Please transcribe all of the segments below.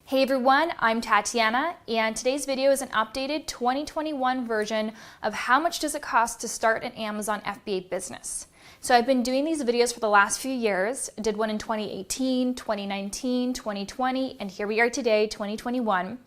Hey everyone, I'm Tatiana, and today's video is an updated 2021 version of how much does it cost to start an Amazon FBA business. So I've been doing these videos for the last few years. I did one in 2018, 2019, 2020, and here we are today, 2021.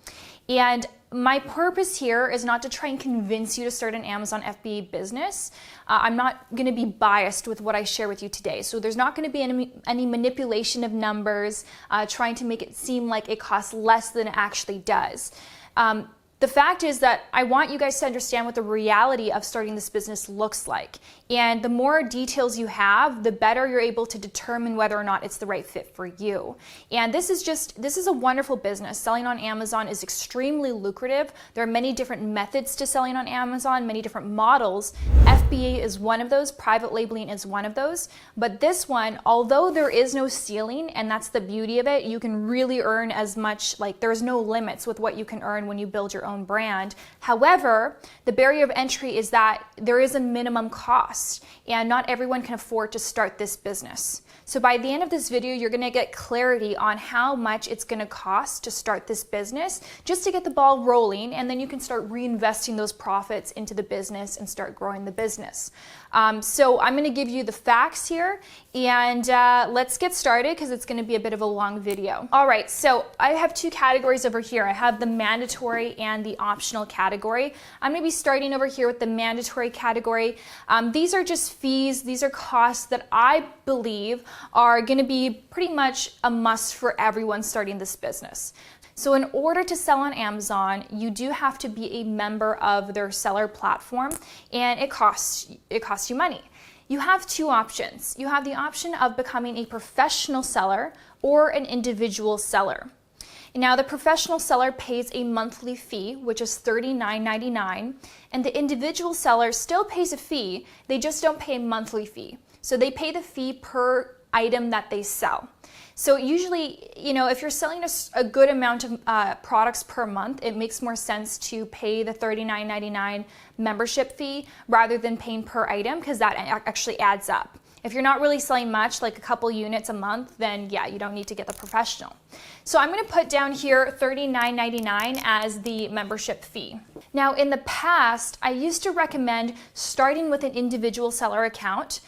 And my purpose here is not to try and convince you to start an Amazon FBA business. I'm not going to be biased with what I share with you today. So there's not going to be any manipulation of numbers, trying to make it seem like it costs less than it actually does. The fact is that I want you guys to understand what the reality of starting this business looks like. And the more details you have, the better you're able to determine whether or not it's the right fit for you. And this is a wonderful business. Selling on Amazon is extremely lucrative. There are many different methods to selling on Amazon, many different models. FBA is one of those, private labeling is one of those. But this one, although there is no ceiling, and that's the beauty of it, you can really earn as much, like there's no limits with what you can earn when you build your own brand. However, the barrier of entry is that there is a minimum cost and not everyone can afford to start this business. So by the end of this video, you're going to get clarity on how much it's going to cost to start this business just to get the ball rolling, and then you can start reinvesting those profits into the business and start growing the business. So I'm going to give you the facts here, and let's get started because it's going to be a bit of a long video. All right, so I have two categories over here. I have the mandatory and the optional category. I'm going to be starting over here with the mandatory category. These are just fees. These are costs that I believe are going to be pretty much a must for everyone starting this business. So in order to sell on Amazon, you do have to be a member of their seller platform, and it costs you money. You have two options. You have the option of becoming a professional seller or an individual seller. Now, the professional seller pays a monthly fee, which is $39.99, and the individual seller still pays a fee. They just don't pay a monthly fee. So they pay the fee per item that they sell. So usually, if you're selling a good amount of products per month, it makes more sense to pay the $39.99 membership fee rather than paying per item, because that actually adds up. If you're not really selling much, like a couple units a month, then yeah, you don't need to get the professional. So I'm going to put down here $39.99 as the membership fee. Now, in the past, I used to recommend starting with an individual seller account,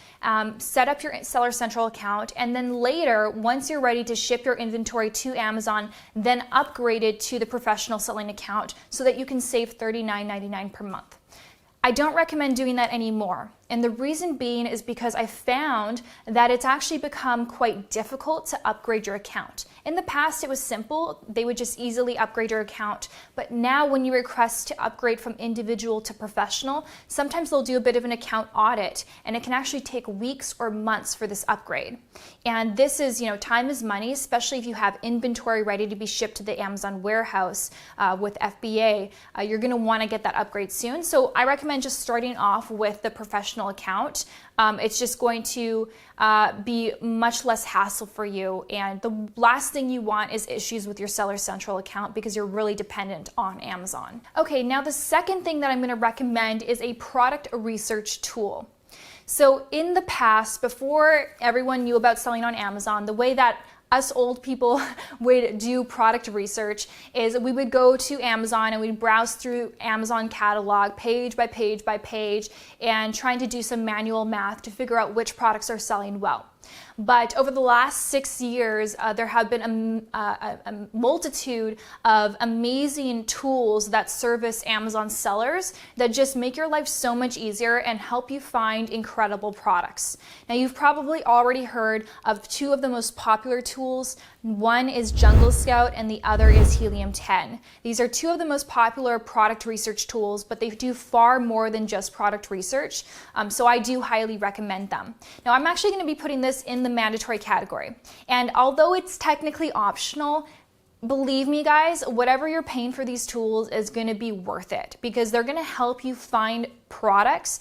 set up your Seller Central account, and then later, once you're ready to ship your inventory to Amazon, then upgrade it to the professional selling account so that you can save $39.99 per month. I don't recommend doing that anymore. And the reason being is because I found that it's actually become quite difficult to upgrade your account. In the past, it was simple. They would just easily upgrade your account. But now when you request to upgrade from individual to professional, sometimes they'll do a bit of an account audit, and it can actually take weeks or months for this upgrade. And this is, time is money, especially if you have inventory ready to be shipped to the Amazon warehouse with FBA. You're gonna wanna get that upgrade soon. So I recommend just starting off with the professional account. It's just going to be much less hassle for you, and the last thing you want is issues with your Seller Central account because you're really dependent on Amazon. Okay, now the second thing that I'm going to recommend is a product research tool. So in the past, before everyone knew about selling on Amazon, the way that us old people would do product research is we would go to Amazon and we'd browse through Amazon catalog page by page by page and trying to do some manual math to figure out which products are selling well. But over the last 6 years, there have been a multitude of amazing tools that service Amazon sellers that just make your life so much easier and help you find incredible products. Now, you've probably already heard of two of the most popular tools. One is Jungle Scout and the other is Helium 10. These are two of the most popular product research tools, but they do far more than just product research. So I do highly recommend them. Now, I'm actually going to be putting this in the mandatory category. And although it's technically optional, believe me guys, whatever you're paying for these tools is going to be worth it because they're going to help you find products,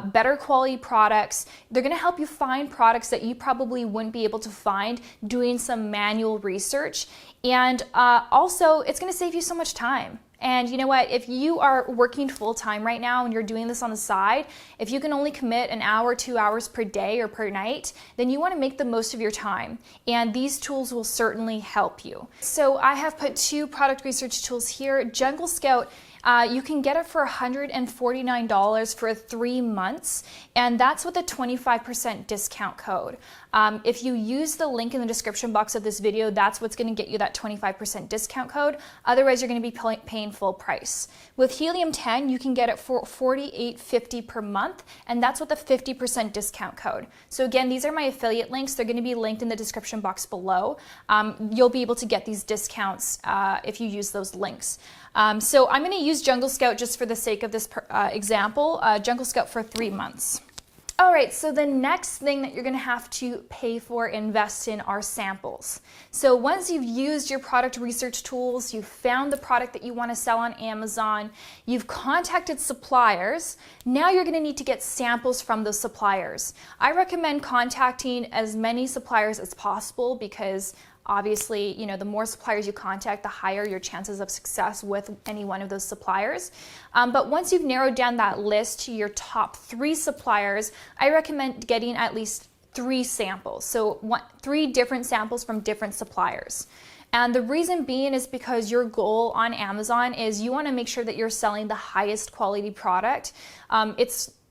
better quality products. They're going to help you find products that you probably wouldn't be able to find doing some manual research. And also, it's going to save you so much time. And you know what, if you are working full-time right now and you're doing this on the side, if you can only commit an hour, 2 hours per day or per night, then you want to make the most of your time. And these tools will certainly help you. So I have put 2 product research tools here. Jungle Scout, you can get it for $149 for 3 months, and that's with a 25% discount code. If you use the link in the description box of this video, that's what's going to get you that 25% discount code. Otherwise, you're going to be paying full price. With Helium 10, you can get it for $48.50 per month, and that's with a 50% discount code. So again, these are my affiliate links. They're going to be linked in the description box below. You'll be able to get these discounts if you use those links. So I'm going to use Jungle Scout just for the sake of this example, Jungle Scout for 3 months. All right, so the next thing that you're going to have to pay for, invest in, are samples. So once you've used your product research tools, you've found the product that you want to sell on Amazon, you've contacted suppliers, now you're going to need to get samples from those suppliers. I recommend contacting as many suppliers as possible because obviously, you know, the more suppliers you contact, the higher your chances of success with any one of those suppliers. But once you've narrowed down that list to your top 3 suppliers, I recommend getting at least 3 samples. So 3 different samples from different suppliers. And the reason being is because your goal on Amazon is you want to make sure that you're selling the highest quality product.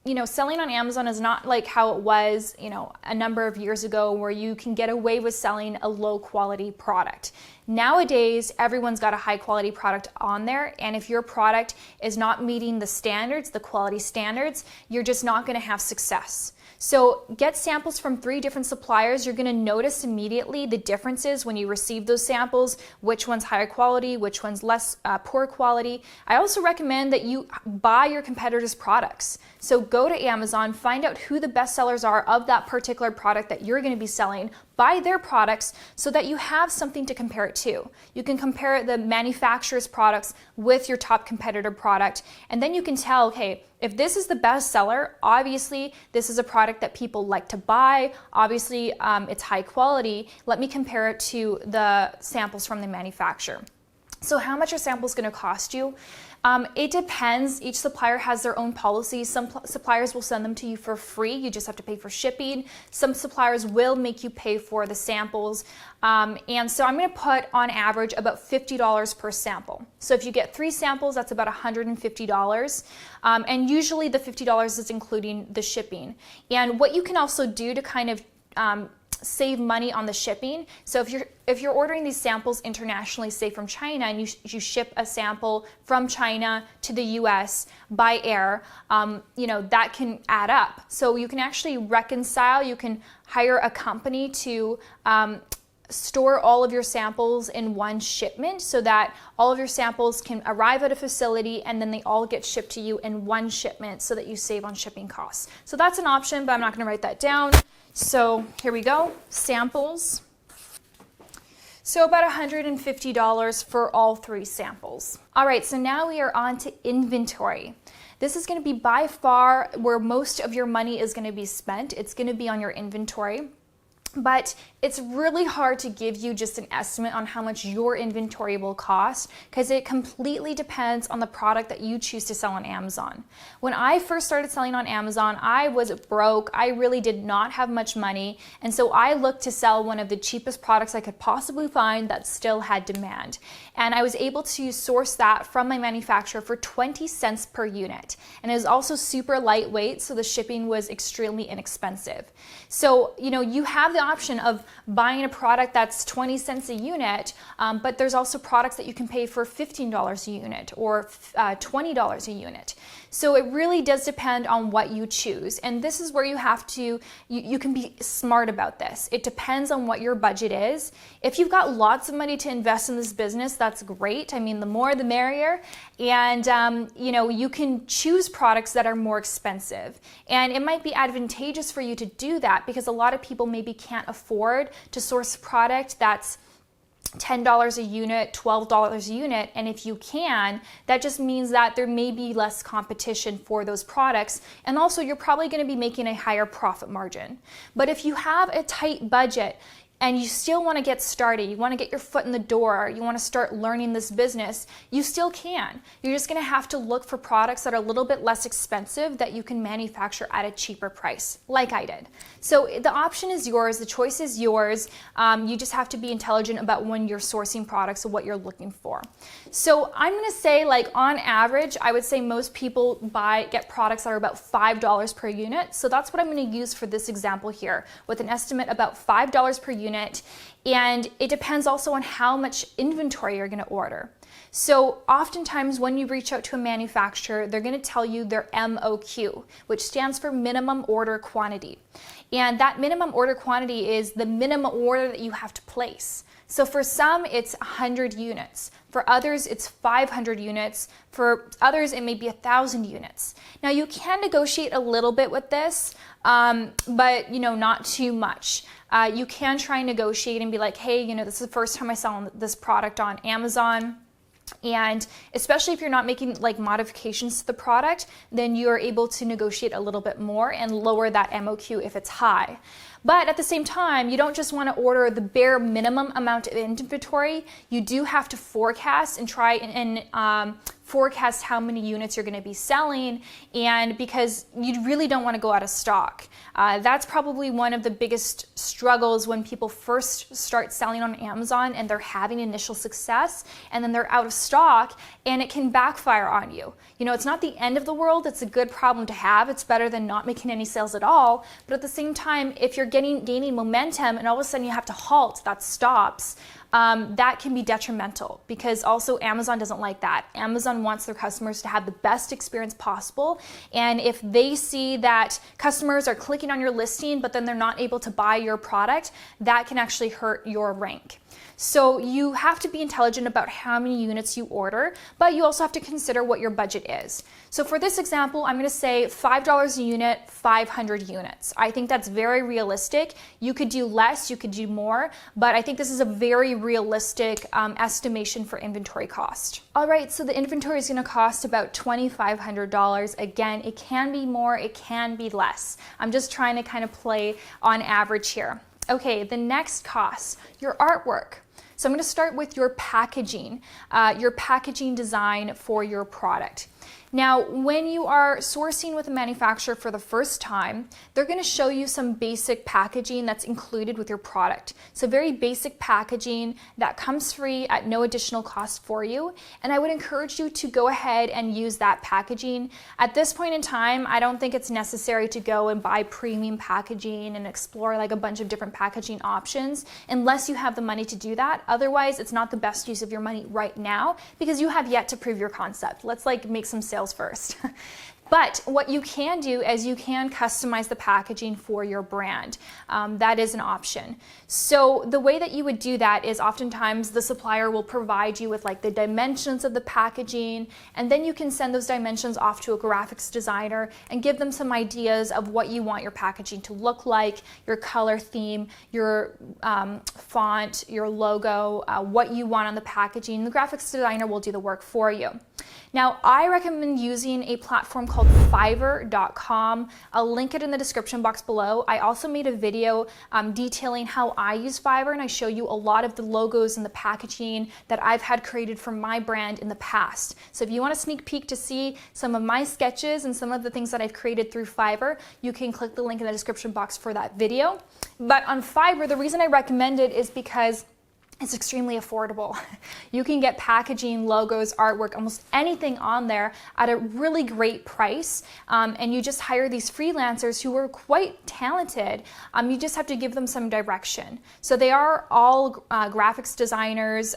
You know, selling on Amazon is not like how it was, you know, a number of years ago where you can get away with selling a low quality product. Nowadays, everyone's got a high quality product on there, and if your product is not meeting the standards, the quality standards, you're just not going to have success. So get samples from 3 different suppliers. You're going to notice immediately the differences when you receive those samples, which one's higher quality, which one's less poor quality. I also recommend that you buy your competitors' products. So go to Amazon, find out who the best sellers are of that particular product that you're going to be selling, buy their products so that you have something to compare it to. You can compare the manufacturer's products with your top competitor product, and then you can tell, okay, if this is the best seller, obviously this is a product that people like to buy. Obviously, it's high quality. Let me compare it to the samples from the manufacturer. So how much are samples going to cost you? It depends. Each supplier has their own policies. Some suppliers will send them to you for free. You just have to pay for shipping. Some suppliers will make you pay for the samples. And so I'm going to put on average about $50 per sample. So if you get 3 samples, that's about $150. And usually the $50 is including the shipping. And what you can also do to kind of save money on the shipping. So if you're ordering these samples internationally, say from China, and you ship a sample from China to the US by air, you know, that can add up. So you can actually reconcile, you can hire a company to store all of your samples in one shipment so that all of your samples can arrive at a facility and then they all get shipped to you in one shipment so that you save on shipping costs. So that's an option, but I'm not going to write that down. So here we go, samples. So about $150 for all 3 samples. All right, so now we are on to inventory. This is going to be by far where most of your money is going to be spent. It's going to be on your inventory. But it's really hard to give you just an estimate on how much your inventory will cost because it completely depends on the product that you choose to sell on Amazon. When I first started selling on Amazon, I was broke. I really did not have much money. And so I looked to sell one of the cheapest products I could possibly find that still had demand. And I was able to source that from my manufacturer for 20 cents per unit. And it was also super lightweight, so the shipping was extremely inexpensive. So, you know, you have the option of buying a product that's 20 cents a unit, but there's also products that you can pay for $15 a unit or $20 a unit. So it really does depend on what you choose. And this is where you have to, you can be smart about this. It depends on what your budget is. If you've got lots of money to invest in this business, that's great. I mean, the more the merrier. And, you know, you can choose products that are more expensive. And it might be advantageous for you to do that because a lot of people maybe can't afford to source a product that's $10 a unit, $12 a unit, and if you can, that just means that there may be less competition for those products, and also you're probably going to be making a higher profit margin. But if you have a tight budget, and you still want to get started, you want to get your foot in the door, you want to start learning this business, you still can. You're just going to have to look for products that are a little bit less expensive that you can manufacture at a cheaper price, like I did. So the option is yours, the choice is yours. You just have to be intelligent about when you're sourcing products and what you're looking for. So I'm going to say, like, on average, I would say most people get products that are about $5 per unit. So that's what I'm going to use for this example here, with an estimate about $5 per unit. And it depends also on how much inventory you're going to order. So oftentimes when you reach out to a manufacturer, they're going to tell you their MOQ, which stands for minimum order quantity. And that minimum order quantity is the minimum order that you have to place. So for some, it's 100 units. For others, it's 500 units. For others, it may be 1,000 units. Now, you can negotiate a little bit with this, but not too much. You can try and negotiate and be like, hey, this is the first time I saw this product on Amazon. And especially if you're not making like modifications to the product, then you are able to negotiate a little bit more and lower that MOQ if it's high. But at the same time, you don't just want to order the bare minimum amount of inventory. You do have to forecast and try and forecast how many units you're going to be selling, and because you really don't want to go out of stock. That's probably one of the biggest struggles when people first start selling on Amazon and they're having initial success and then they're out of stock, and it can backfire on you. It's not the end of the world. It's a good problem to have. It's better than not making any sales at all. But at the same time, if you're gaining momentum and all of a sudden you have to halt, that stops, that can be detrimental, because also Amazon doesn't like that. Amazon wants their customers to have the best experience possible. And if they see that customers are clicking on your listing, but then they're not able to buy your product, that can actually hurt your rank. So you have to be intelligent about how many units you order, but you also have to consider what your budget is. So for this example, I'm going to say $5 a unit, 500 units. I think that's very realistic. You could do less, you could do more, but I think this is a very realistic estimation for inventory cost. All right, so the inventory is going to cost about $2,500. Again, it can be more, it can be less. I'm just trying to kind of play on average here. Okay, the next cost, your artwork. So I'm going to start with your packaging design for your product. Now, when you are sourcing with a manufacturer for the first time, they're going to show you some basic packaging that's included with your product. So very basic packaging that comes free at no additional cost for you. And I would encourage you to go ahead and use that packaging. At this point in time, I don't think it's necessary to go and buy premium packaging and explore like a bunch of different packaging options unless you have the money to do that. Otherwise, it's not the best use of your money right now because you have yet to prove your concept. Let's make some sales first. But what you can do is you can customize the packaging for your brand. That is an option. So the way that you would do that is oftentimes the supplier will provide you with like the dimensions of the packaging, and then you can send those dimensions off to a graphics designer and give them some ideas of what you want your packaging to look like, your color theme, your font, your logo, what you want on the packaging. The graphics designer will do the work for you. Now, I recommend using a platform called Fiverr.com. I'll link it in the description box below. I also made a video detailing how I use Fiverr, and I show you a lot of the logos and the packaging that I've had created for my brand in the past. So if you want a sneak peek to see some of my sketches and some of the things that I've created through Fiverr, you can click the link in the description box for that video. But on Fiverr, the reason I recommend it is because it's extremely affordable. You can get packaging, logos, artwork, almost anything on there at a really great price. And you just hire these freelancers who are quite talented. You just have to give them some direction. So they are all graphics designers,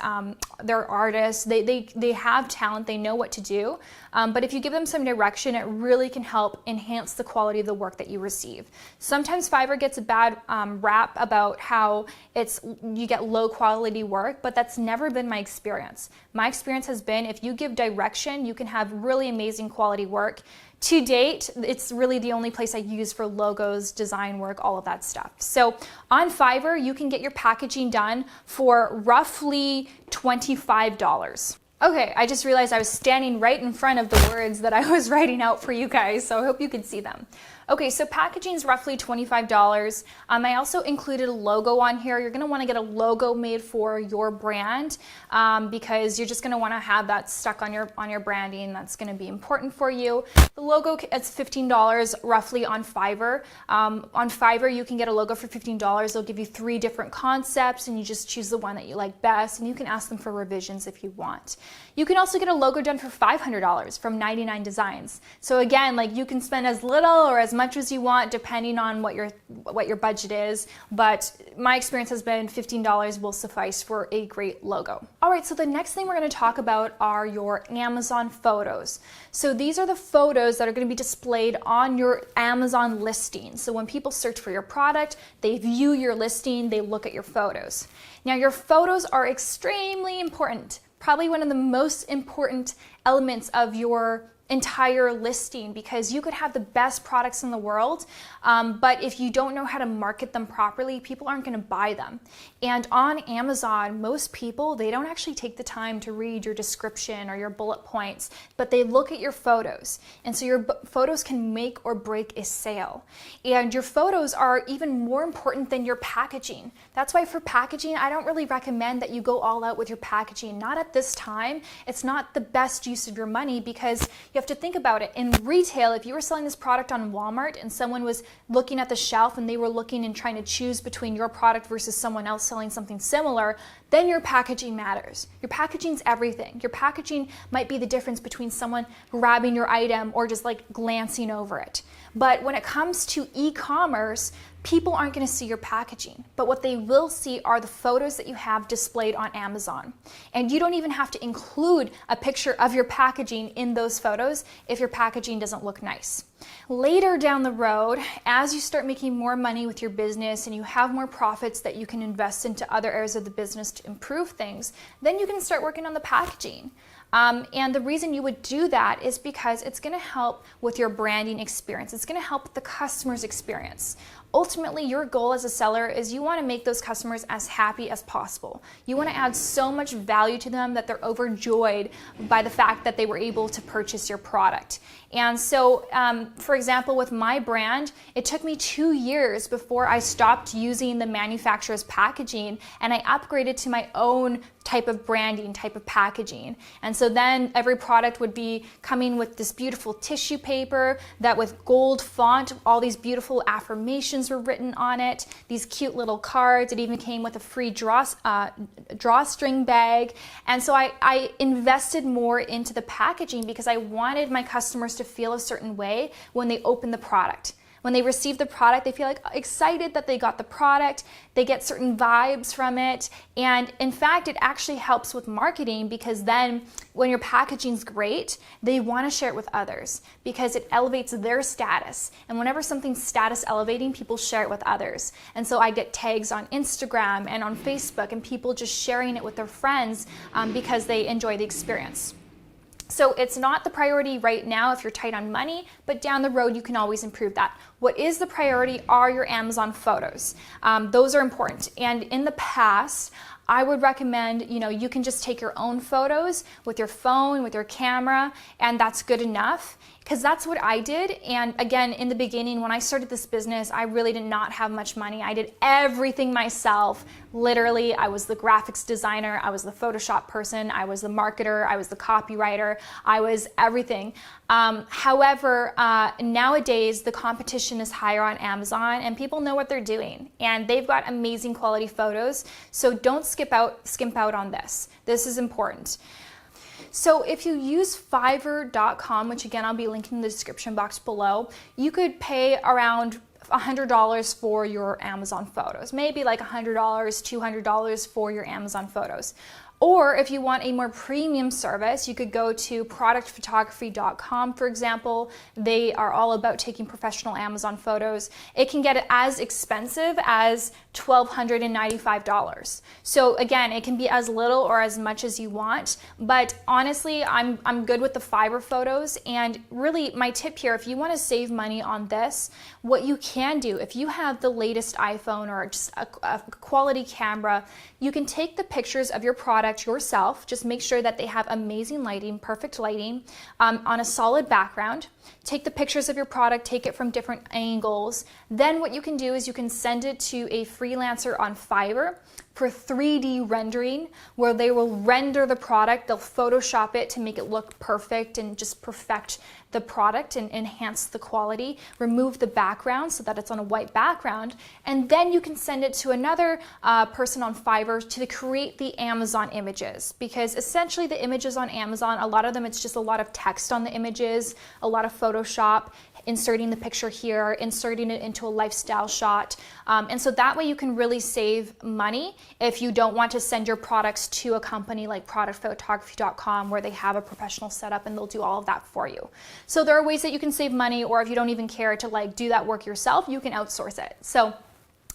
they're artists, they have talent, they know what to do. But if you give them some direction, it really can help enhance the quality of the work that you receive. Sometimes Fiverr gets a bad rap about how you get low quality work, but that's never been my experience. My experience has been if you give direction, you can have really amazing quality work. To date, it's really the only place I use for logos, design work, all of that stuff. So on Fiverr, you can get your packaging done for roughly $25. Okay, I just realized I was standing right in front of the words that I was writing out for you guys, so I hope you could see them. Okay, so packaging is roughly $25. I also included a logo on here. You're gonna wanna get a logo made for your brand because you're just gonna wanna have that stuck on your branding. That's gonna be important for you. The logo, it's $15 roughly on Fiverr. On Fiverr, you can get a logo for $15. They'll give you 3 different concepts and you just choose the one that you like best, and you can ask them for revisions if you want. You can also get a logo done for $500 from 99 Designs. So again, like, you can spend as little or as much as you want depending on what your budget is, but my experience has been $15 will suffice for a great logo. All right, so the next thing we're going to talk about are your Amazon photos. So these are the photos that are going to be displayed on your Amazon listing. So when people search for your product, they view your listing, they look at your photos. Now, your photos are extremely important, probably one of the most important elements of your entire listing, because you could have the best products in the world, but if you don't know how to market them properly, people aren't going to buy them. And on Amazon, most people, they don't actually take the time to read your description or your bullet points, but they look at your photos. And so your photos can make or break a sale. And your photos are even more important than your packaging. That's why for packaging, I don't really recommend that you go all out with your packaging. Not at this time. It's not the best use of your money, because you have to think about it. In retail, if you were selling this product on Walmart and someone was looking at the shelf and they were looking and trying to choose between your product versus someone else selling something similar, then your packaging matters. Your packaging's everything. Your packaging might be the difference between someone grabbing your item or just like glancing over it. But when it comes to e-commerce, people aren't going to see your packaging, but what they will see are the photos that you have displayed on Amazon. And you don't even have to include a picture of your packaging in those photos if your packaging doesn't look nice. Later down the road, as you start making more money with your business and you have more profits that you can invest into other areas of the business to improve things, then you can start working on the packaging. And the reason you would do that is because it's going to help with your branding experience. It's going to help with the customer's experience. Ultimately, your goal as a seller is you want to make those customers as happy as possible. You want to add so much value to them that they're overjoyed by the fact that they were able to purchase your product. And so, for example, with my brand, it took me 2 years before I stopped using the manufacturer's packaging and I upgraded to my own type of branding, type of packaging. And so then every product would be coming with this beautiful tissue paper that with gold font, all these beautiful affirmations were written on it, these cute little cards. It even came with a free drawstring bag. And so I invested more into the packaging because I wanted my customers to feel a certain way when they open the product. When they receive the product, they feel like excited that they got the product. They get certain vibes from it. And in fact, it actually helps with marketing, because then when your packaging's great, they want to share it with others because it elevates their status. And whenever something's status elevating, people share it with others. And so I get tags on Instagram and on Facebook and people just sharing it with their friends because they enjoy the experience. So it's not the priority right now if you're tight on money, but down the road you can always improve that. What is the priority are your Amazon photos. Those are important. And in the past, I would recommend, you can just take your own photos with your phone, with your camera, and that's good enough. Because that's what I did. And again, in the beginning, when I started this business, I really did not have much money. I did everything myself. Literally, I was the graphics designer, I was the Photoshop person, I was the marketer, I was the copywriter, I was everything. However, nowadays, the competition is higher on Amazon and people know what they're doing. And they've got amazing quality photos. So don't skimp out on this. This is important. So if you use Fiverr.com, which again, I'll be linking in the description box below, you could pay around $100 for your Amazon photos, maybe like $100, $200 for your Amazon photos. Or if you want a more premium service, you could go to productphotography.com, for example. They are all about taking professional Amazon photos. It can get as expensive as $1,295. So again, it can be as little or as much as you want, but honestly, I'm good with the Fiverr photos. And really my tip here, if you want to save money on this, what you can do, if you have the latest iPhone or just a quality camera, you can take the pictures of your product yourself. Just make sure that they have amazing lighting, perfect lighting, on a solid background. Take the pictures of your product, take it from different angles. Then what you can do is you can send it to a freelancer on Fiverr for 3D rendering, where they will render the product. They'll Photoshop it to make it look perfect and just perfect the product and enhance the quality, remove the background so that it's on a white background, and then you can send it to another person on Fiverr to create the Amazon images. Because essentially the images on Amazon, a lot of them, it's just a lot of text on the images, a lot of Photoshop, inserting the picture here, inserting it into a lifestyle shot. And so that way you can really save money if you don't want to send your products to a company like productphotography.com, where they have a professional setup and they'll do all of that for you. So there are ways that you can save money, or if you don't even care to like do that work yourself, you can outsource it. So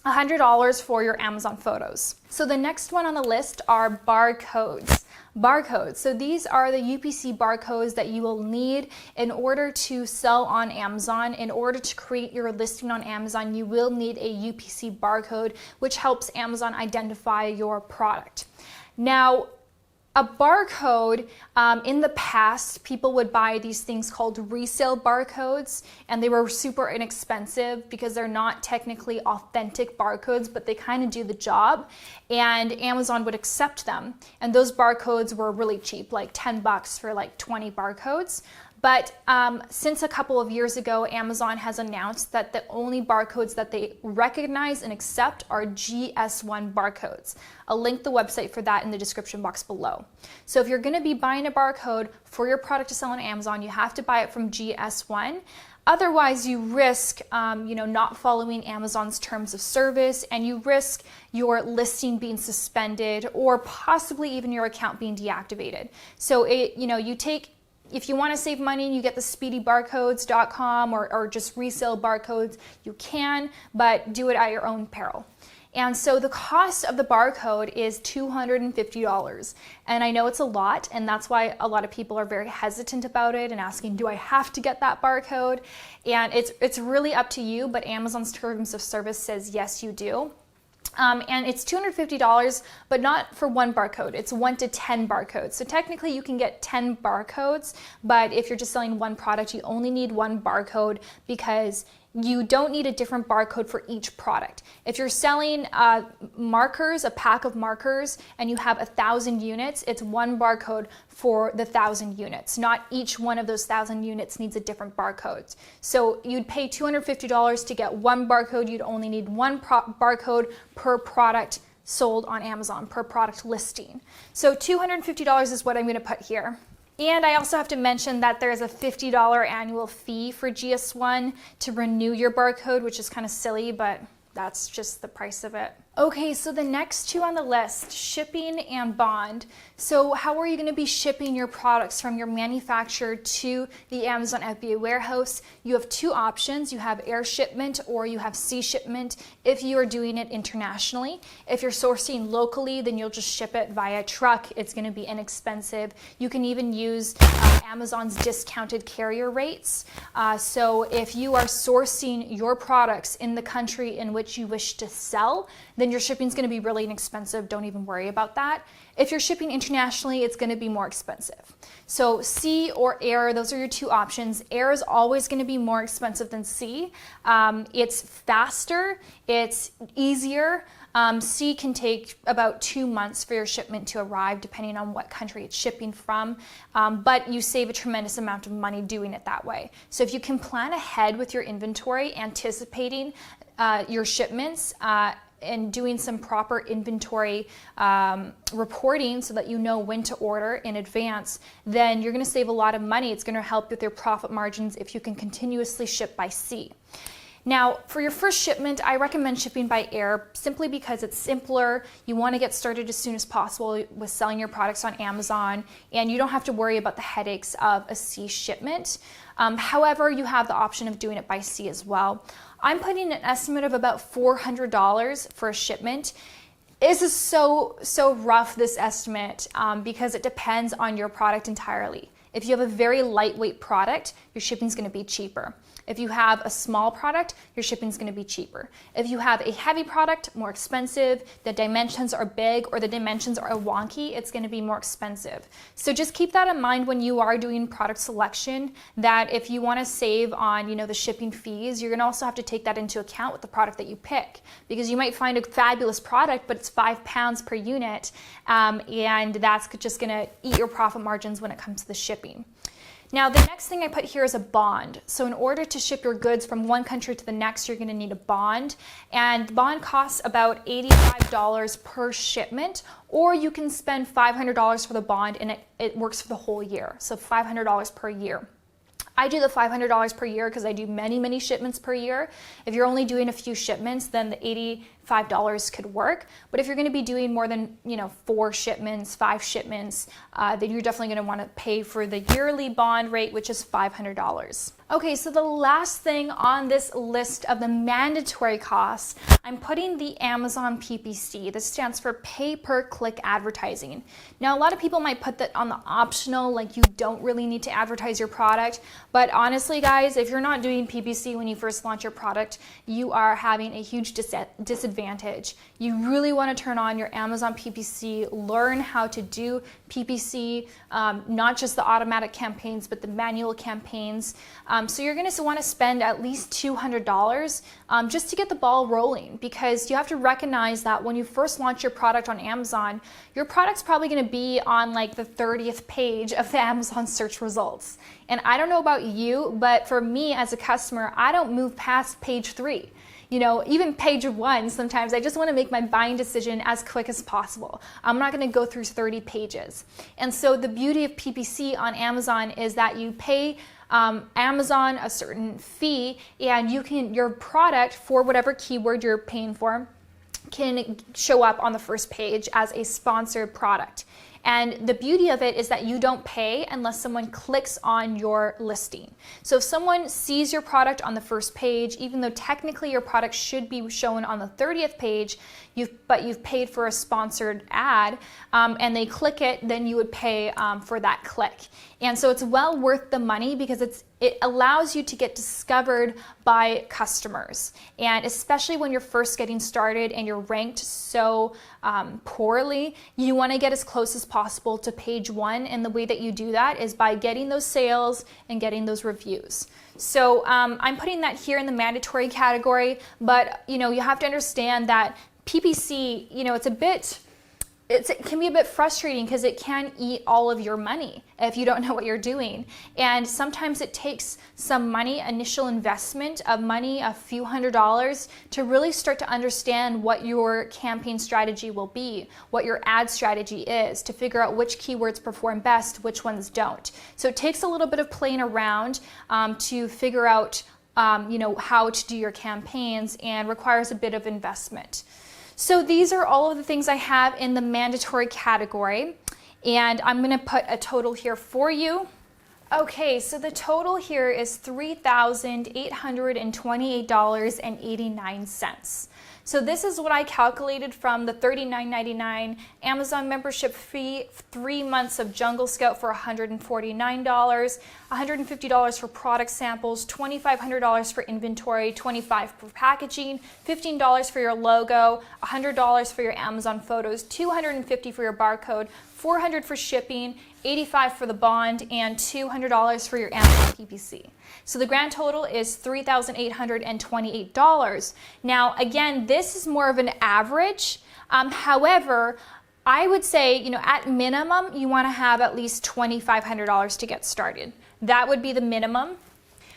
$100 for your Amazon photos. So the next one on the list are barcodes. Barcodes. So these are the UPC barcodes that you will need in order to sell on Amazon. In order to create your listing on Amazon, you will need a UPC barcode, which helps Amazon identify your product. Now, a barcode, in the past, people would buy these things called resale barcodes, and they were super inexpensive because they're not technically authentic barcodes, but they kind of do the job, and Amazon would accept them. And those barcodes were really cheap, like 10 bucks for like 20 barcodes. But since a couple of years ago, Amazon has announced that the only barcodes that they recognize and accept are GS1 barcodes. I'll link the website for that in the description box below. So if you're going to be buying a barcode for your product to sell on Amazon, you have to buy it from GS1. Otherwise, you risk not following Amazon's terms of service, and you risk your listing being suspended or possibly even your account being deactivated. So if you want to save money and you get the speedybarcodes.com or just resale barcodes, you can, but do it at your own peril. And so the cost of the barcode is $250. And I know it's a lot, and that's why a lot of people are very hesitant about it and asking, do I have to get that barcode? And it's really up to you, but Amazon's terms of service says yes, you do. And it's $250, but not for one barcode. It's 1 to 10 barcodes. So technically you can get 10 barcodes, but if you're just selling one product, you only need one barcode, because you don't need a different barcode for each product. If you're selling markers, a pack of markers, and you have 1,000 units, it's one barcode for the 1,000 units. Not each one of those 1,000 units needs a different barcode. So you'd pay $250 to get one barcode. You'd only need one barcode per product sold on Amazon, per product listing. So $250 is what I'm going to put here. And I also have to mention that there's a $50 annual fee for GS1 to renew your barcode, which is kind of silly, but that's just the price of it. Okay, so the next two on the list, shipping and bond. So how are you going to be shipping your products from your manufacturer to the Amazon FBA warehouse? You have two options. You have air shipment or you have sea shipment if you are doing it internationally. If you're sourcing locally, then you'll just ship it via truck. It's going to be inexpensive. You can even use Amazon's discounted carrier rates. So if you are sourcing your products in the country in which you wish to sell, then your shipping is going to be really inexpensive. Don't even worry about that. If you're shipping internationally, it's going to be more expensive. So sea or air, those are your two options. Air is always going to be more expensive than sea. It's faster, it's easier. Sea can take about 2 months for your shipment to arrive, depending on what country it's shipping from, but you save a tremendous amount of money doing it that way. So if you can plan ahead with your inventory, anticipating your shipments, and doing some proper inventory reporting so that you know when to order in advance, then you're going to save a lot of money. It's going to help with your profit margins if you can continuously ship by sea. Now, for your first shipment, I recommend shipping by air simply because it's simpler. You want to get started as soon as possible with selling your products on Amazon, and you don't have to worry about the headaches of a sea shipment. However, you have the option of doing it by sea as well. I'm putting an estimate of about $400 for a shipment. This is so rough, this estimate, because it depends on your product entirely. If you have a very lightweight product, your shipping is going to be cheaper. If you have a small product, your shipping is going to be cheaper. If you have a heavy product, more expensive, the dimensions are big or the dimensions are wonky, it's going to be more expensive. So just keep that in mind when you are doing product selection, that if you want to save on, the shipping fees, you're going to also have to take that into account with the product that you pick, because you might find a fabulous product, but it's 5 pounds per unit, and that's just going to eat your profit margins when it comes to the shipping. Now, the next thing I put here is a bond. So in order to ship your goods from one country to the next, you're going to need a bond. And the bond costs about $85 per shipment, or you can spend $500 for the bond and it works for the whole year. So $500 per year. I do the $500 per year because I do many shipments per year. If you're only doing a few shipments, then the $85 could work. But if you're going to be doing more than 4 shipments, 5 shipments, then you're definitely going to want to pay for the yearly bond rate, which is $500. Okay, so the last thing on this list of the mandatory costs, I'm putting the Amazon PPC. This stands for pay-per-click advertising. Now, a lot of people might put that on the optional, like you don't really need to advertise your product. But honestly, guys, if you're not doing PPC when you first launch your product, you are having a huge disadvantage. You really want to turn on your Amazon PPC, learn how to do PPC, not just the automatic campaigns, but the manual campaigns. So you're going to want to spend at least $200 just to get the ball rolling, because you have to recognize that when you first launch your product on Amazon, your product's probably going to be on like the 30th page of the Amazon search results. And I don't know about you, but for me as a customer, I don't move past page 3. Even page 1, sometimes I just want to make my buying decision as quick as possible. I'm not going to go through 30 pages. And so the beauty of PPC on Amazon is that you pay Amazon a certain fee, and your product, for whatever keyword you're paying for, can show up on the first page as a sponsored product. And the beauty of it is that you don't pay unless someone clicks on your listing. So if someone sees your product on the first page, even though technically your product should be shown on the 30th page, but you've paid for a sponsored ad, and they click it, then you would pay for that click. And so it's well worth the money because it allows you to get discovered by customers. And especially when you're first getting started and you're ranked so poorly, you want to get as close as possible to page 1. And the way that you do that is by getting those sales and getting those reviews. So I'm putting that here in the mandatory category, but you have to understand that PPC, it can be a bit frustrating because it can eat all of your money if you don't know what you're doing. And sometimes it takes some money, initial investment of money, a few $100s, to really start to understand what your campaign strategy will be, what your ad strategy is, to figure out which keywords perform best, which ones don't. So it takes a little bit of playing around to figure out how to do your campaigns, and requires a bit of investment. So these are all of the things I have in the mandatory category, and I'm going to put a total here for you. Okay, so the total here is $3,828.89. So this is what I calculated from the $39.99 Amazon membership fee, 3 months of Jungle Scout for $149, $150 for product samples, $2,500 for inventory, $25 for packaging, $15 for your logo, $100 for your Amazon photos, $250 for your barcode, $400 for shipping, $85 for the bond, and $200 for your Amazon PPC. So the grand total is $3,828. Now, again, this is more of an average. However, I would say, at minimum, you want to have at least $2,500 to get started. That would be the minimum.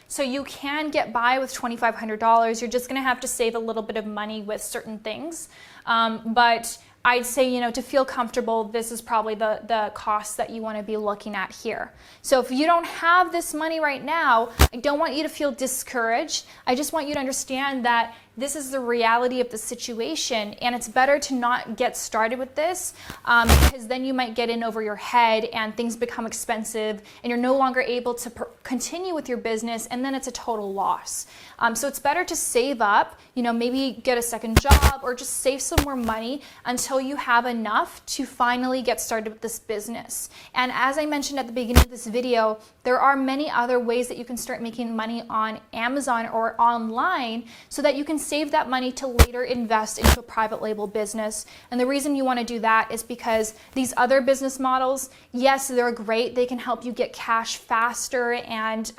So you can get by with $2,500. You're just going to have to save a little bit of money with certain things. But I'd say, to feel comfortable, this is probably the cost that you want to be looking at here. So if you don't have this money right now, I don't want you to feel discouraged. I just want you to understand that this is the reality of the situation, and it's better to not get started with this because then you might get in over your head and things become expensive and you're no longer able to continue with your business, and then it's a total loss. So it's better to save up, maybe get a second job or just save some more money until you have enough to finally get started with this business. And as I mentioned at the beginning of this video, there are many other ways that you can start making money on Amazon or online so that you can save that money to later invest into a private label business. And the reason you want to do that is because these other business models, yes, they're great. They can help you get cash faster and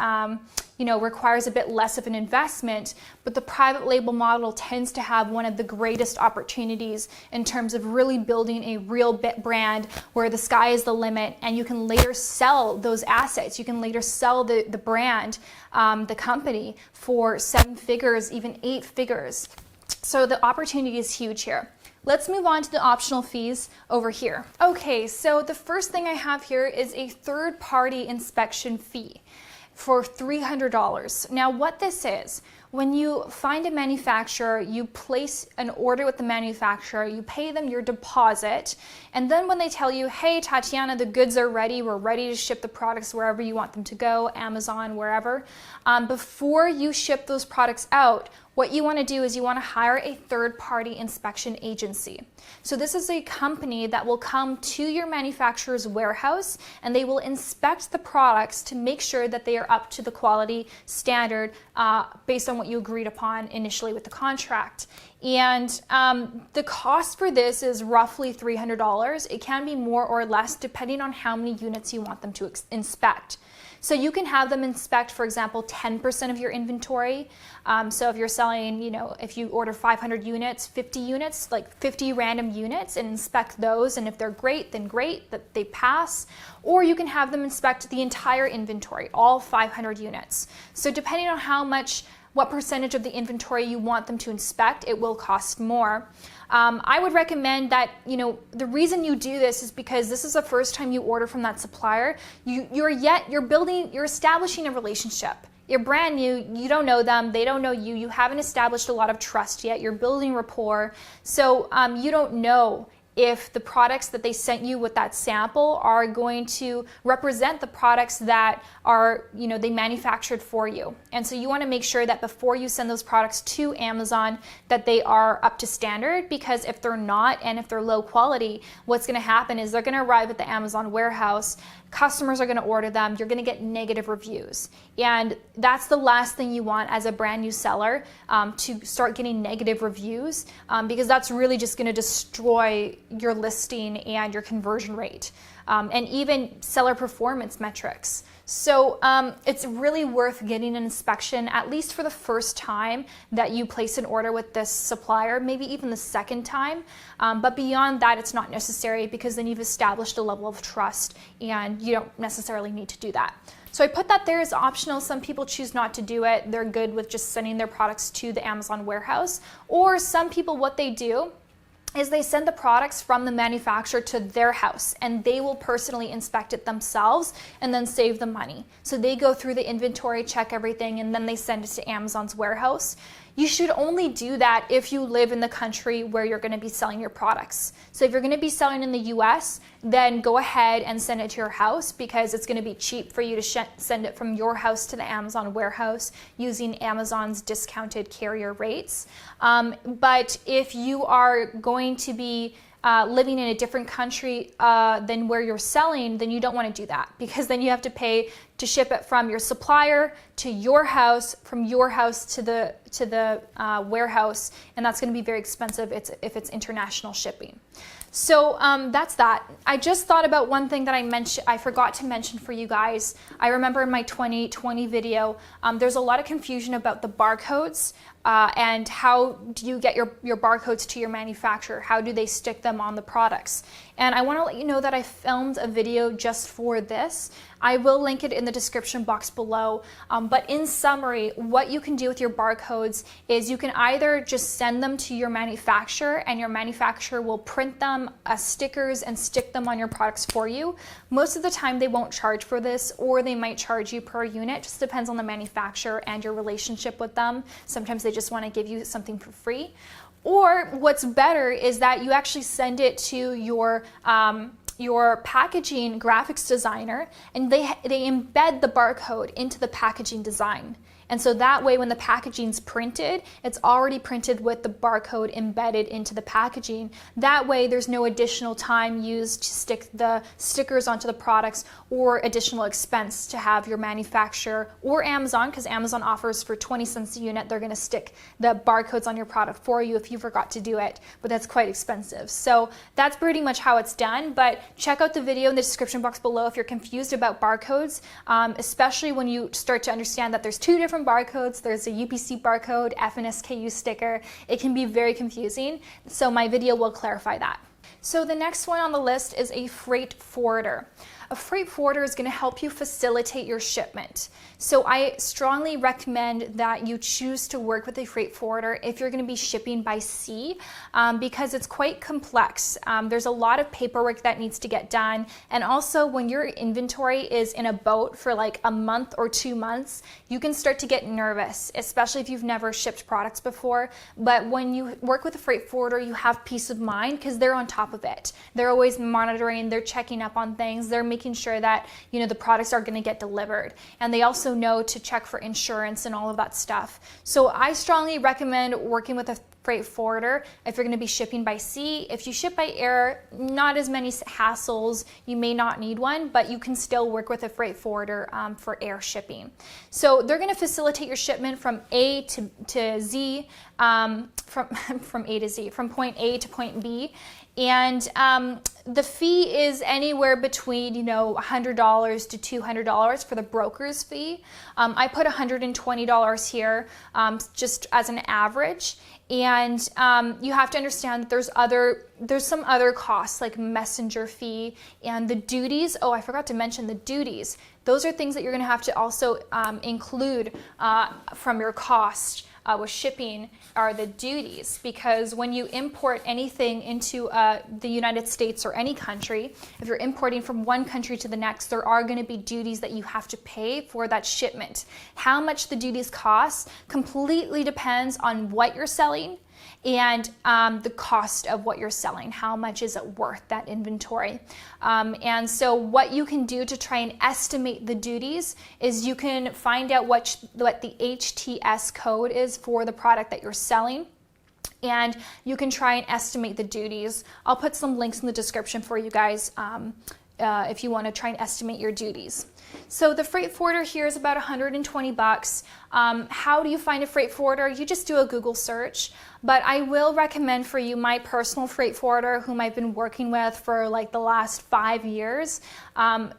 requires a bit less of an investment, but the private label model tends to have one of the greatest opportunities in terms of really building a real brand where the sky is the limit and you can later sell those assets. You can later sell the brand, the company for 7 figures, even 8 figures. So the opportunity is huge here. Let's move on to the optional fees over here. Okay, so the first thing I have here is a third-party inspection fee for $300. Now what this is, when you find a manufacturer, you place an order with the manufacturer, you pay them your deposit, and then when they tell you, hey Tatiana, the goods are ready, we're ready to ship the products wherever you want them to go, Amazon, wherever, before you ship those products out, what you want to do is you want to hire a third-party inspection agency. So this is a company that will come to your manufacturer's warehouse and they will inspect the products to make sure that they are up to the quality standard based on what you agreed upon initially with the contract. And the cost for this is roughly $300. It can be more or less depending on how many units you want them to inspect. So you can have them inspect, for example, 10% of your inventory. So if you're selling, if you order 500 units, 50 units, like 50 random units, and inspect those. And if they're great, then great, that they pass. Or you can have them inspect the entire inventory, all 500 units. So depending on what percentage of the inventory you want them to inspect, it will cost more. I would recommend that, the reason you do this is because this is the first time you order from that supplier. You're establishing a relationship. You're brand new, you don't know them, they don't know you, you haven't established a lot of trust yet, you're building rapport, so you don't know if the products that they sent you with that sample are going to represent the products that are, they manufactured for you. And so you want to make sure that before you send those products to Amazon that they are up to standard, because if they're not and if they're low quality, what's going to happen is they're going to arrive at the Amazon warehouse, customers are going to order them, you're going to get negative reviews. And that's the last thing you want as a brand new seller, to start getting negative reviews, because that's really just going to destroy your listing and your conversion rate, and even seller performance metrics. So it's really worth getting an inspection, at least for the first time that you place an order with this supplier, maybe even the second time. But beyond that, it's not necessary, because then you've established a level of trust and you don't necessarily need to do that. So I put that there as optional. Some people choose not to do it. They're good with just sending their products to the Amazon warehouse. Or some people, what they do is they send the products from the manufacturer to their house and they will personally inspect it themselves and then save the money. So they go through the inventory, check everything, and then they send it to Amazon's warehouse. You should only do that if you live in the country where you're going to be selling your products. So if you're going to be selling in the US, then go ahead and send it to your house, because it's going to be cheap for you to send it from your house to the Amazon warehouse using Amazon's discounted carrier rates. But if you are going to be living in a different country than where you're selling, then you don't want to do that, because then you have to pay to ship it from your supplier to your house, from your house to the warehouse, and that's going to be very expensive if it's international shipping. So that's that. I just thought about one thing that I forgot to mention for you guys. I remember in my 2020 video, there's a lot of confusion about the barcodes and how do you get your barcodes to your manufacturer? How do they stick them on the products? And I want to let you know that I filmed a video just for this. I will link it in the description box below. But in summary, what you can do with your barcodes is you can either just send them to your manufacturer and your manufacturer will print them as stickers and stick them on your products for you. Most of the time they won't charge for this, or they might charge you per unit. Just depends on the manufacturer and your relationship with them. Sometimes they just want to give you something for free. Or what's better is that you actually send it to your packaging graphics designer, and they embed the barcode into the packaging design. And so that way when the packaging's printed, it's already printed with the barcode embedded into the packaging. That way there's no additional time used to stick the stickers onto the products or additional expense to have your manufacturer or Amazon, because Amazon offers for 20 cents a unit, they're gonna stick the barcodes on your product for you if you forgot to do it, but that's quite expensive. So that's pretty much how it's done, but check out the video in the description box below if you're confused about barcodes, especially when you start to understand that there's two different barcodes. There's a UPC barcode, F and SKU sticker. It can be very confusing, so my video will clarify that. So the next one on the list is a freight forwarder. A freight forwarder is going to help you facilitate your shipment. So I strongly recommend that you choose to work with a freight forwarder if you're going to be shipping by sea, because it's quite complex. There's a lot of paperwork that needs to get done, and also when your inventory is in a boat for like a month or 2 months, you can start to get nervous, especially if you've never shipped products before. But when you work with a freight forwarder, you have peace of mind because they're on top of it. They're always monitoring, they're checking up on things, they're making sure that the products are going to get delivered, and they also know to check for insurance and all of that stuff. So I strongly recommend working with a freight forwarder if you're going to be shipping by sea. If you ship by air, not as many hassles, you may not need one, but you can still work with a freight forwarder for air shipping. So they're going to facilitate your shipment from A to Z, from A to Z, from point A to point B. And the fee is anywhere between $100 to $200 for the broker's fee. I put $120 here just as an average. And you have to understand that there's some other costs like messenger fee and the duties. Oh, I forgot to mention the duties. Those are things that you're going to have to also include from your cost. With shipping are the duties, because when you import anything into the United States or any country, if you're importing from one country to the next, there are going to be duties that you have to pay for that shipment. How much the duties cost completely depends on what you're selling and the cost of what you're selling. How much is it worth, that inventory? And so what you can do to try and estimate the duties is you can find out what the HTS code is for the product that you're selling, and you can try and estimate the duties. I'll put some links in the description for you guys if you want to try and estimate your duties. So the freight forwarder here is about 120 bucks. How do you find a freight forwarder? You just do a Google search. But I will recommend for you my personal freight forwarder, whom I've been working with for like the last 5 years.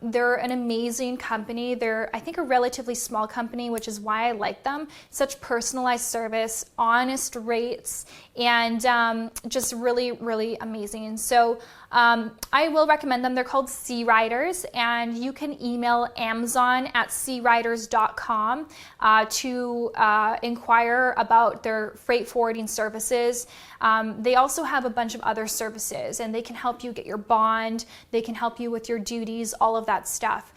They're an amazing company. They're, I think, a relatively small company, which is why I like them. Such personalized service, honest rates, and just really, really amazing. So I will recommend them. They're called Sea Riders, and you can email Amazon@seariders.com to inquire about their freight forwarding services. They also have a bunch of other services, and they can help you get your bond, they can help you with your duties, all of that stuff.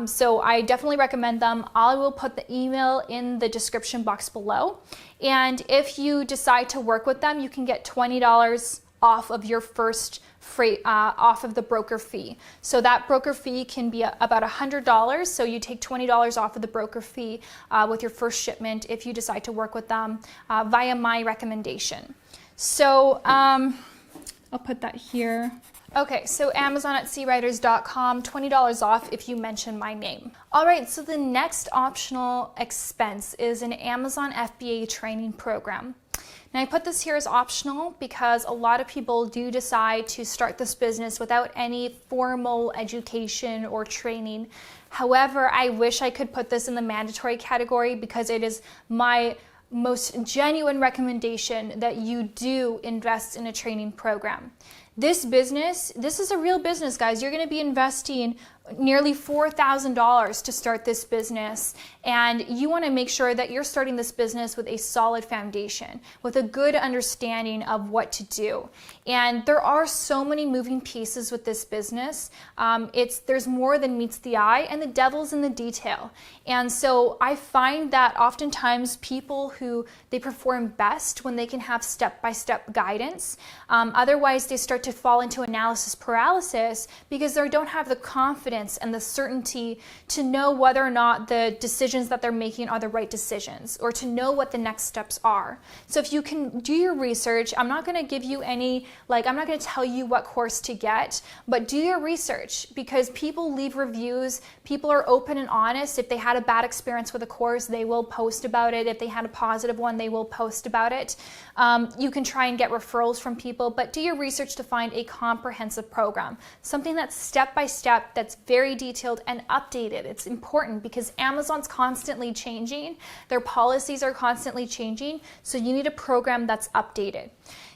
So I definitely recommend them. I will put the email in the description box below. And if you decide to work with them, you can get $20 off of your first freight, off of the broker fee. So that broker fee can be about $100. So you take $20 off of the broker fee with your first shipment if you decide to work with them via my recommendation. So I'll put that here. Okay, so Amazon@seariders.com, $20 off if you mention my name. All right, so the next optional expense is an Amazon FBA training program. Now I put this here as optional because a lot of people do decide to start this business without any formal education or training. However, I wish I could put this in the mandatory category because it is my most genuine recommendation that you do invest in a training program. This business, this is a real business, guys. You're going to be investing nearly $4,000 to start this business, and you want to make sure that you're starting this business with a solid foundation, with a good understanding of what to do. And there are so many moving pieces with this business. There's more than meets the eye, and the devil's in the detail. And so I find that oftentimes people they perform best when they can have step-by-step guidance. Otherwise, they start to fall into analysis paralysis because they don't have the confidence and the certainty to know whether or not the decisions that they're making are the right decisions, or to know what the next steps are. So if you can do your research, I'm not going to give you any, I'm not going to tell you what course to get, but do your research, because people leave reviews. People are open and honest. If they had a bad experience with a course, they will post about it. If they had a positive one, they will post about it. You can try and get referrals from people, but do your research to find a comprehensive program, something that's step by step, that's very detailed and updated. It's important because Amazon's constantly changing. Their policies are constantly changing. So you need a program that's updated.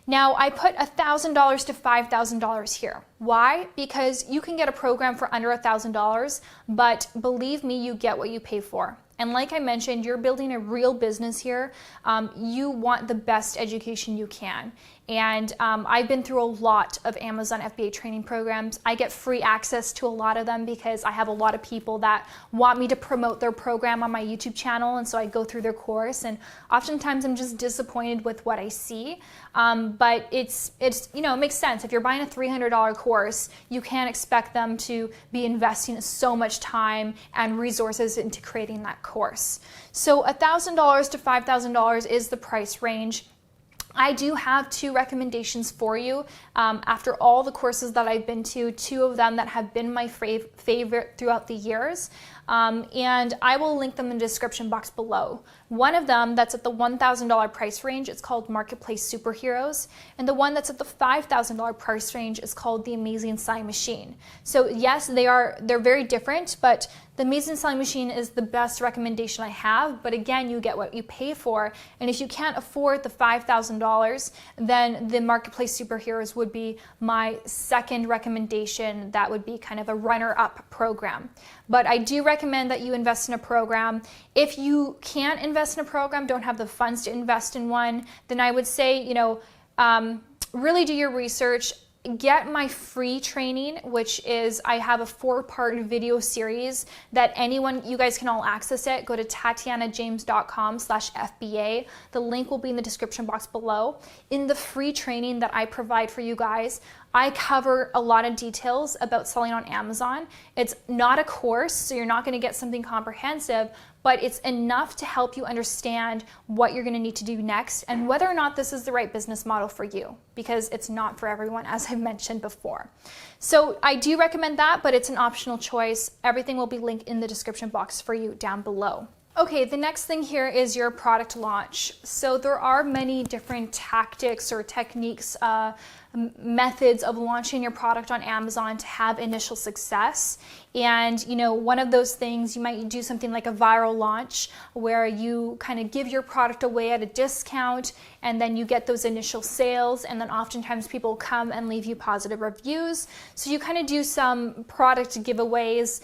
Now, I put $1,000 to $5,000 here. Why? Because you can get a program for under $1,000, but believe me, you get what you pay for. And like I mentioned, you're building a real business here. You want the best education you can. And I've been through a lot of Amazon FBA training programs. I get free access to a lot of them because I have a lot of people that want me to promote their program on my YouTube channel. And so I go through their course, and oftentimes I'm just disappointed with what I see. But it makes sense. If you're buying a $300 course, you can't expect them to be investing so much time and resources into creating that course. So $1,000 to $5,000 is the price range. I do have 2 recommendations for you. After all the courses that I've been to, 2 of them that have been my favorite throughout the years, and I will link them in the description box below. One of them that's at the $1,000 price range, it's called Marketplace Superheroes, and the one that's at the $5,000 price range is called The Amazing Selling Machine. So yes, they're very different, but the Amazing Selling Machine is the best recommendation I have, but again, you get what you pay for. And if you can't afford the $5,000, then the Marketplace Superheroes would be my second recommendation. That would be kind of a runner-up program. But I do recommend that you invest in a program. If you can't invest in a program, don't have the funds to invest in one, then I would say, really do your research. Get my free training, which is I have a 4-part video series that you guys can all access it. Go to tatianajames.com/FBA. The link will be in the description box below. In the free training that I provide for you guys, I cover a lot of details about selling on Amazon. It's not a course, so you're not going to get something comprehensive, but it's enough to help you understand what you're going to need to do next and whether or not this is the right business model for you, because it's not for everyone, as I've mentioned before. So I do recommend that, but it's an optional choice. Everything will be linked in the description box for you down below. Okay, the next thing here is your product launch. So there are many different tactics or techniques, methods of launching your product on Amazon to have initial success. And one of those things, you might do something like a viral launch where you kind of give your product away at a discount, and then you get those initial sales, and then oftentimes people come and leave you positive reviews. So you kind of do some product giveaways.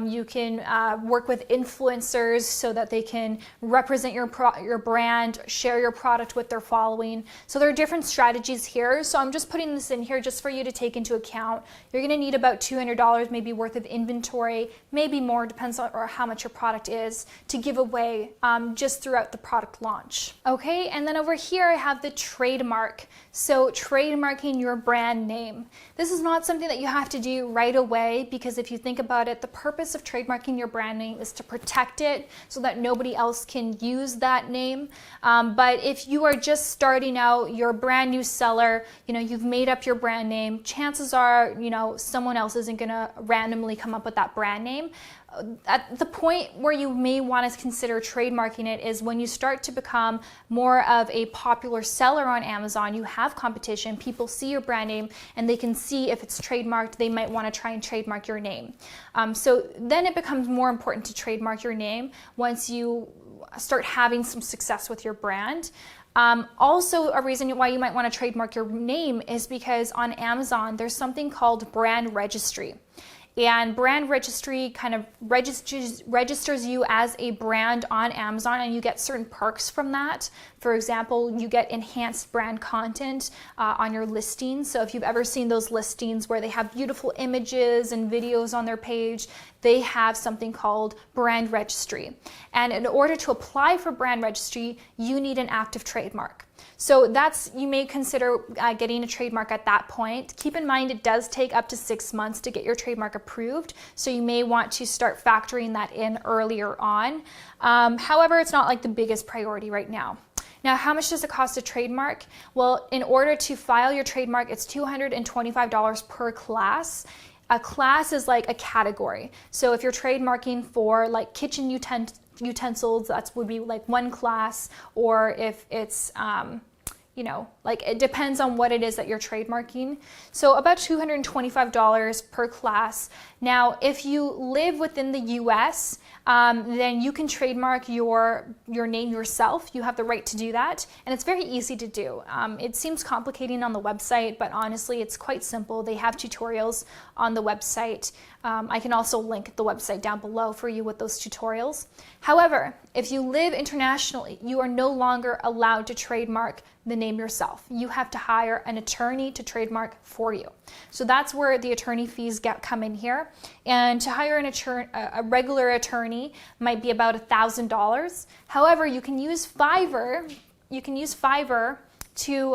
You can work with influencers so that they can represent your brand, share your product with their following. So there are different strategies here. So I'm just putting this in here just for you to take into account. You're going to need about $200 maybe worth of inventory, maybe more, depends on how much your product is, to give away just throughout the product launch. Okay, and then over here I have the trademark. So trademarking your brand name. This is not something that you have to do right away, because if you think about it, the purpose of trademarking your brand name is to protect it so that nobody else can use that name. But if you are just starting out, you're a brand new seller, you've made up your brand name, chances are, someone else isn't gonna randomly come up with that brand name. At the point where you may want to consider trademarking it is when you start to become more of a popular seller on Amazon. You have competition, people see your brand name, and they can see if it's trademarked, they might want to try and trademark your name. So then it becomes more important to trademark your name once you start having some success with your brand. Also, a reason why you might want to trademark your name is because on Amazon, there's something called brand registry. And brand registry kind of registers you as a brand on Amazon, and you get certain perks from that. For example, you get enhanced brand content on your listings. So if you've ever seen those listings where they have beautiful images and videos on their page, they have something called brand registry. And in order to apply for brand registry, you need an active trademark. So you may consider getting a trademark at that point. Keep in mind, it does take up to 6 months to get your trademark approved. So you may want to start factoring that in earlier on. However, it's not like the biggest priority right now. Now, how much does it cost to trademark? Well, in order to file your trademark, it's $225 per class. A class is like a category. So if you're trademarking for like kitchen utensils, that would be like one class, or if it's like it depends on what it is that you're trademarking. So about $225 per class. Now, if you live within the US, then you can trademark your name yourself. You have the right to do that, and it's very easy to do. It seems complicating on the website, but honestly, it's quite simple. They have tutorials on the website. I can also link the website down below for you with those tutorials. However, if you live internationally, you are no longer allowed to trademark the name yourself. You have to hire an attorney to trademark for you. So that's where the attorney fees come in here. And to hire a regular attorney might be about $1,000. However, you can use Fiverr. You can use Fiverr to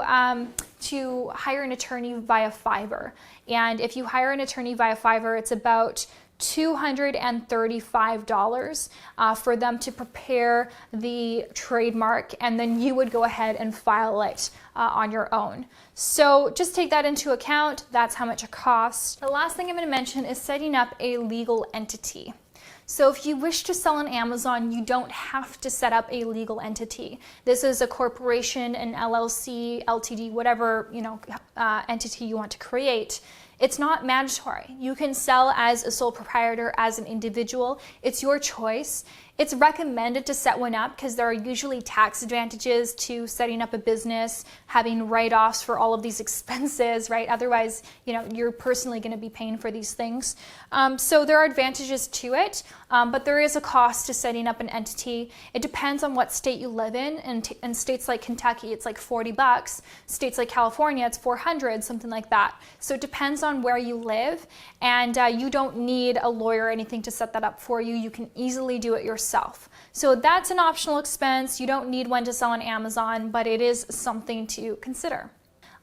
hire an attorney via Fiverr. And if you hire an attorney via Fiverr, it's about $235 for them to prepare the trademark, and then you would go ahead and file it on your own. So just take that into account. That's how much it costs. The last thing I'm going to mention is setting up a legal entity. So if you wish to sell on Amazon, you don't have to set up a legal entity. This is a corporation, an LLC, LTD, whatever entity you want to create. It's not mandatory. You can sell as a sole proprietor, as an individual. It's your choice. It's recommended to set one up because there are usually tax advantages to setting up a business, having write-offs for all of these expenses, right? Otherwise, you're personally going to be paying for these things. So there are advantages to it, but there is a cost to setting up an entity. It depends on what state you live in. In states like Kentucky, it's like $40. States like California, it's $400, something like that. So it depends on where you live, and you don't need a lawyer or anything to set that up for you. You can easily do it yourself. So that's an optional expense. You don't need one to sell on Amazon, but it is something to consider.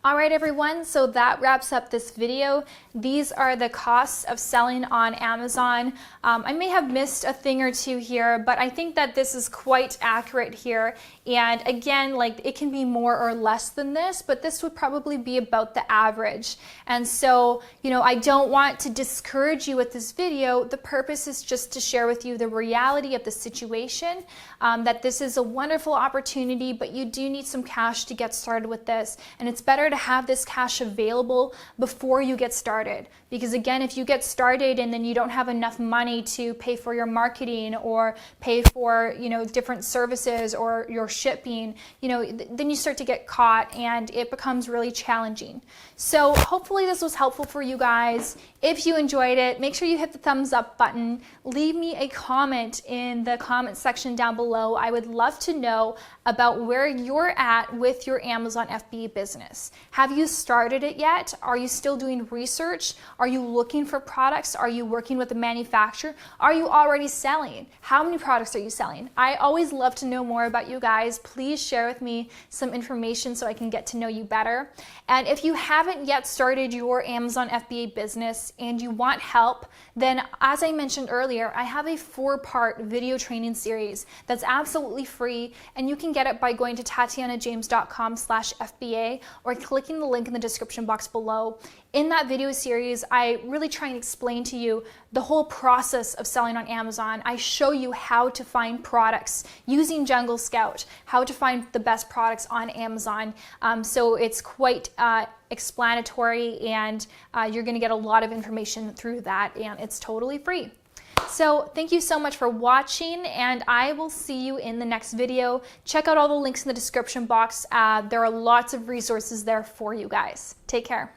All right, everyone, so that wraps up this video. These are the costs of selling on Amazon. I may have missed a thing or two here, but I think that this is quite accurate here. And again, it can be more or less than this, but this would probably be about the average. And so, I don't want to discourage you with this video. The purpose is just to share with you the reality of the situation, that this is a wonderful opportunity, but you do need some cash to get started with this. And it's better to have this cash available before you get started, because again, if you get started and then you don't have enough money to pay for your marketing or pay for different services or your shipping, then you start to get caught and it becomes really challenging. So hopefully this was helpful for you guys. If you enjoyed it, make sure you hit the thumbs up button. Leave me a comment in the comment section down below. I would love to know about where you're at with your Amazon FBA business. Have you started it yet? Are you still doing research? Are you looking for products? Are you working with a manufacturer? Are you already selling? How many products are you selling? I always love to know more about you guys. Please share with me some information so I can get to know you better. And if you haven't yet started your Amazon FBA business and you want help, then as I mentioned earlier, I have a 4-part video training series that's absolutely free, and you can get it by going to tatianajames.com/FBA or clicking the link in the description box below. In that video series, I really try and explain to you the whole process of selling on Amazon. I show you how to find products using Jungle Scout, how to find the best products on Amazon. So it's quite explanatory, and you're going to get a lot of information through that, and it's totally free. So thank you so much for watching, and I will see you in the next video. Check out all the links in the description box. There are lots of resources there for you guys. Take care.